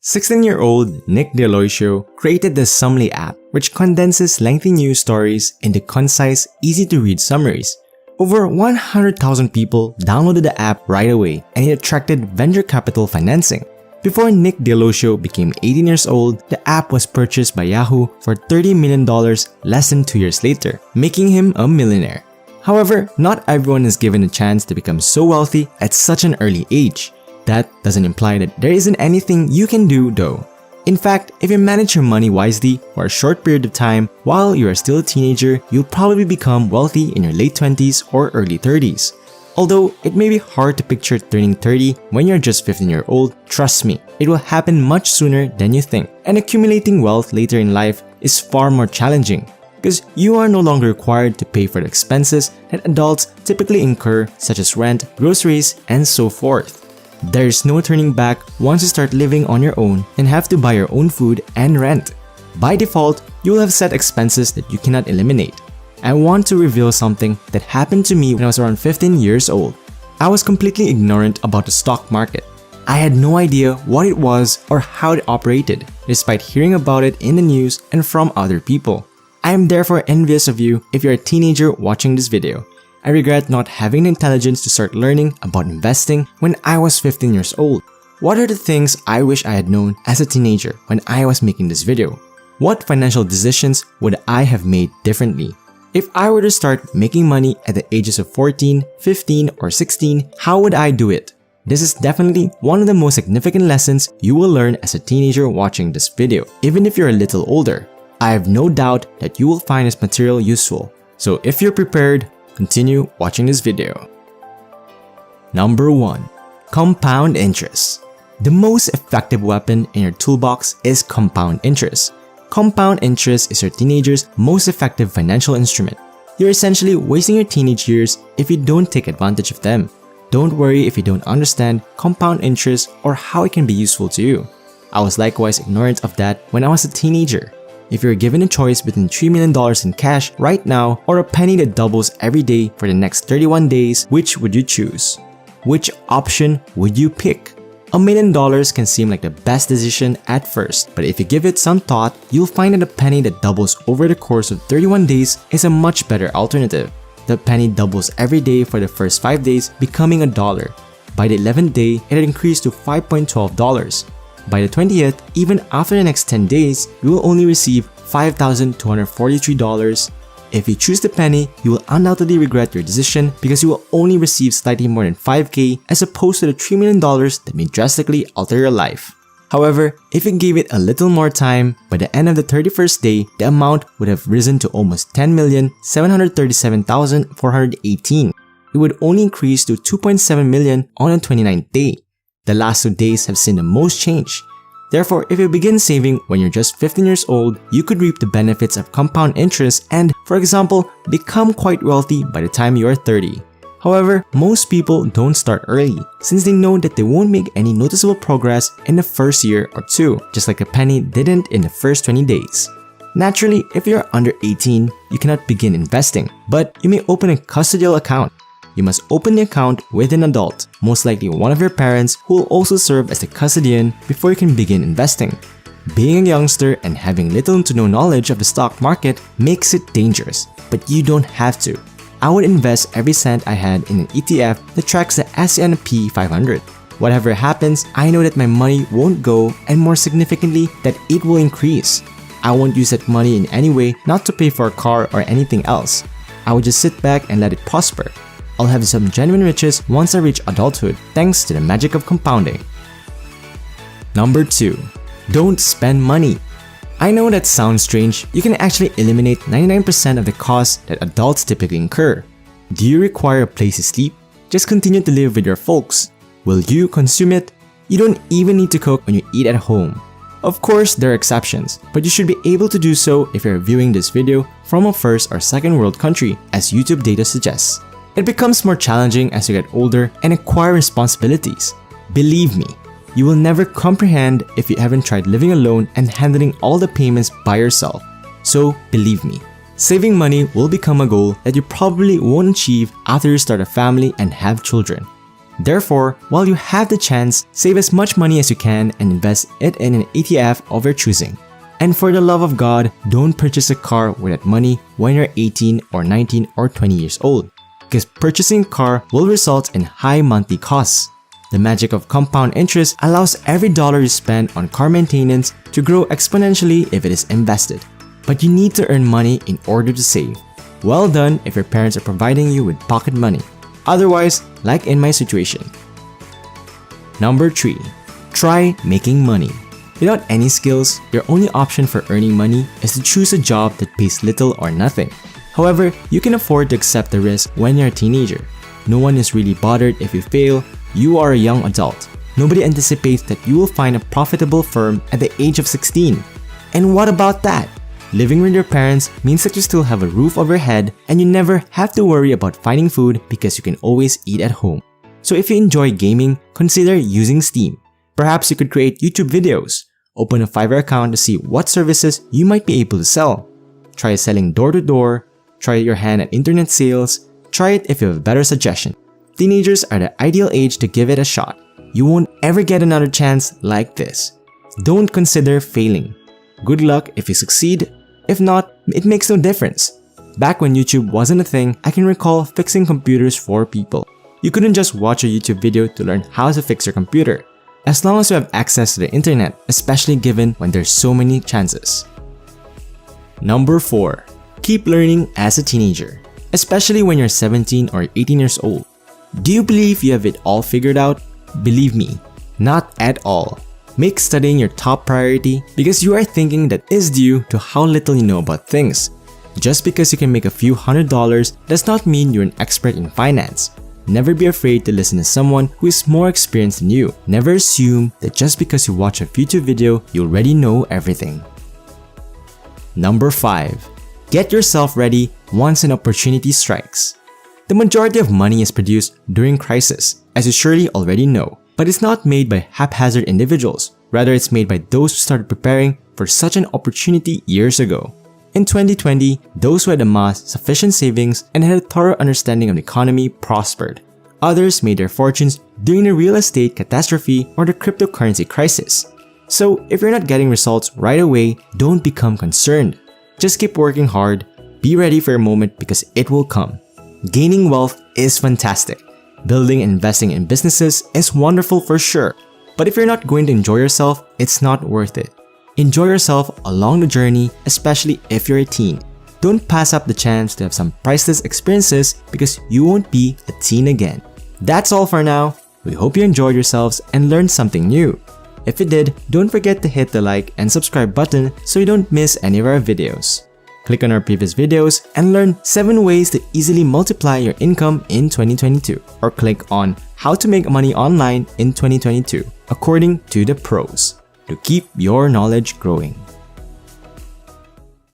16-year-old Nick Deloisio created the Summly app, which condenses lengthy news stories into concise, easy-to-read summaries. Over 100,000 people downloaded the app right away, and it attracted venture capital financing. Before Nick Deloisio became 18 years old, the app was purchased by Yahoo for $30 million less than 2 years later, making him a millionaire. However, not everyone is given a chance to become so wealthy at such an early age. That doesn't imply that there isn't anything you can do though. In fact, if you manage your money wisely for a short period of time while you are still a teenager, you'll probably become wealthy in your late 20s or early 30s. Although it may be hard to picture turning 30 when you're just 15-year-old, trust me, it will happen much sooner than you think. And accumulating wealth later in life is far more challenging because you are no longer required to pay for the expenses that adults typically incur, such as rent, groceries, and so forth. There's no turning back once you start living on your own and have to buy your own food and rent. By default, you will have set expenses that you cannot eliminate. I want to reveal something that happened to me when I was around 15 years old. I was completely ignorant about the stock market. I had no idea what it was or how it operated, despite hearing about it in the news and from other people. I am therefore envious of you if you're a teenager watching this video. I regret not having the intelligence to start learning about investing when I was 15 years old. What are the things I wish I had known as a teenager when I was making this video? What financial decisions would I have made differently? If I were to start making money at the ages of 14, 15, or 16, how would I do it? This is definitely one of the most significant lessons you will learn as a teenager watching this video, even if you're a little older. I have no doubt that you will find this material useful. So if you're prepared, continue watching this video. Number 1. Compound interest. The most effective weapon in your toolbox is compound interest. Compound interest is your teenager's most effective financial instrument. You're essentially wasting your teenage years if you don't take advantage of them. Don't worry if you don't understand compound interest or how it can be useful to you. I was likewise ignorant of that when I was a teenager. If you're given a choice between $3 million in cash right now or a penny that doubles every day for the next 31 days, which would you choose? Which option would you pick? $1 million can seem like the best decision at first, but if you give it some thought, you'll find that a penny that doubles over the course of 31 days is a much better alternative. The penny doubles every day for the first 5 days, becoming $1. By the 11th day, it had increased to $5.12. By the 20th, even after the next 10 days, you will only receive $5,243. If you choose the penny, you will undoubtedly regret your decision because you will only receive slightly more than $5,000 as opposed to the $3 million that may drastically alter your life. However, if you gave it a little more time, by the end of the 31st day, the amount would have risen to almost $10,737,418. It would only increase to $2.7 million on the 29th day. The last 2 days have seen the most change. Therefore, if you begin saving when you're just 15 years old, you could reap the benefits of compound interest and, for example, become quite wealthy by the time you are 30. However, most people don't start early since they know that they won't make any noticeable progress in the first year or two, just like a penny didn't in the first 20 days. Naturally, if you're under 18, you cannot begin investing, but you may open a custodial account. You must open the account with an adult, most likely one of your parents who will also serve as the custodian before you can begin investing. Being a youngster and having little to no knowledge of the stock market makes it dangerous, but you don't have to. I would invest every cent I had in an ETF that tracks the S&P 500. Whatever happens, I know that my money won't go and more significantly that it will increase. I won't use that money in any way not to pay for a car or anything else. I would just sit back and let it prosper. I'll have some genuine riches once I reach adulthood thanks to the magic of compounding. Number 2. Don't spend money. I know that sounds strange. You can actually eliminate 99% of the costs that adults typically incur. Do you require a place to sleep? Just continue to live with your folks. Will you consume it? You don't even need to cook when you eat at home. Of course, there are exceptions, but you should be able to do so if you're viewing this video from a first or second world country, as YouTube data suggests. It becomes more challenging as you get older and acquire responsibilities. Believe me, you will never comprehend if you haven't tried living alone and handling all the payments by yourself. So believe me, saving money will become a goal that you probably won't achieve after you start a family and have children. Therefore, while you have the chance, save as much money as you can and invest it in an ETF of your choosing. And for the love of God, don't purchase a car with that money when you're 18 or 19 or 20 years old, because purchasing a car will result in high monthly costs. The magic of compound interest allows every dollar you spend on car maintenance to grow exponentially if it is invested. But you need to earn money in order to save. Well done if your parents are providing you with pocket money. Otherwise, like in my situation. Number 3. Try making money. Without any skills, your only option for earning money is to choose a job that pays little or nothing. However, you can afford to accept the risk when you're a teenager. No one is really bothered if you fail. You are a young adult. Nobody anticipates that you will find a profitable firm at the age of 16. And what about that? Living with your parents means that you still have a roof over your head and you never have to worry about finding food because you can always eat at home. So if you enjoy gaming, consider using Steam. Perhaps you could create YouTube videos. Open a Fiverr account to see what services you might be able to sell. Try selling door-to-door. Try your hand at internet sales. Try it if you have a better suggestion. Teenagers are the ideal age to give it a shot. You won't ever get another chance like this. Don't consider failing. Good luck if you succeed. If not, it makes no difference. Back when YouTube wasn't a thing, I can recall fixing computers for people. You couldn't just watch a YouTube video to learn how to fix your computer. As long as you have access to the internet, especially given when there's so many chances. Number 4. Keep learning as a teenager, especially when you're 17 or 18 years old. Do you believe you have it all figured out? Believe me, not at all. Make studying your top priority because you are thinking that is due to how little you know about things. Just because you can make a few $100s does not mean you're an expert in finance. Never be afraid to listen to someone who is more experienced than you. Never assume that just because you watch a YouTube video, you already know everything. Number 5. Get yourself ready once an opportunity strikes. The majority of money is produced during crisis, as you surely already know. But it's not made by haphazard individuals. Rather, it's made by those who started preparing for such an opportunity years ago. In 2020, those who had amassed sufficient savings and had a thorough understanding of the economy prospered. Others made their fortunes during the real estate catastrophe or the cryptocurrency crisis. So, if you're not getting results right away, don't become concerned. Just keep working hard, be ready for your moment because it will come. Gaining wealth is fantastic. Building and investing in businesses is wonderful for sure. But if you're not going to enjoy yourself, it's not worth it. Enjoy yourself along the journey, especially if you're a teen. Don't pass up the chance to have some priceless experiences because you won't be a teen again. That's all for now. We hope you enjoyed yourselves and learned something new. If you did, don't forget to hit the like and subscribe button so you don't miss any of our videos. Click on our previous videos and learn 7 ways to easily multiply your income in 2022, or click on how to make money online in 2022 according to the pros to keep your knowledge growing.